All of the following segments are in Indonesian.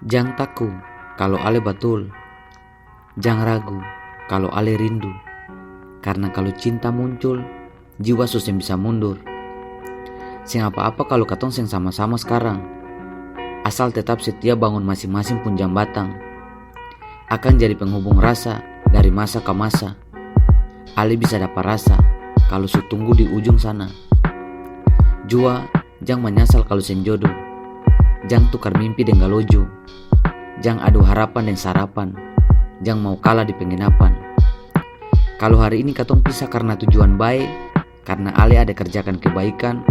Jang taku kalau ale batul, jang ragu kalau ale rindu. Karena kalau cinta muncul, jiwa susah bisa mundur. Sing apa-apa kalau katong sing sama-sama sekarang, asal tetap setia bangun masing-masing pun jambatan. Akan jadi penghubung rasa dari masa ke masa. Ale bisa dapat rasa kalau su tunggu di ujung sana. Jua jang menyesal kalau seng jodoh, jang tukar mimpi dengan lojo, jang adu harapan dan sarapan, jang mau kalah di penginapan. Kalau hari ini katong pisah karena tujuan baik, karena ale ada kerjakan kebaikan.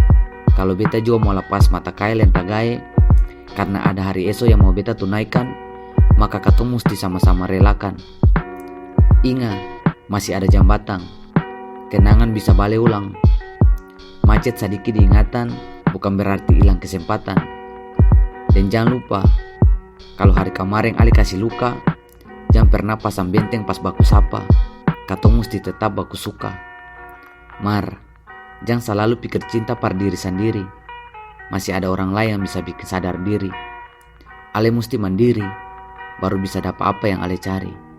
Kalau beta juga mau lepas mata kail yang tagai, karena ada hari esok yang mau beta tunaikan, maka katong mesti sama-sama relakan. Ingat, masih ada jambatan, kenangan bisa balik ulang. Macet sedikit diingatan, bukan berarti hilang kesempatan. Dan jangan lupa, kalau hari kemarin ale kasih luka, jangan pernah pasang benteng pas baku sapa. Katong mesti tetap baku suka. Mar, jangan selalu pikir cinta pada diri sendiri. Masih ada orang lain yang bisa bikin sadar diri. Ale mesti mandiri, baru bisa dapat apa yang ale cari.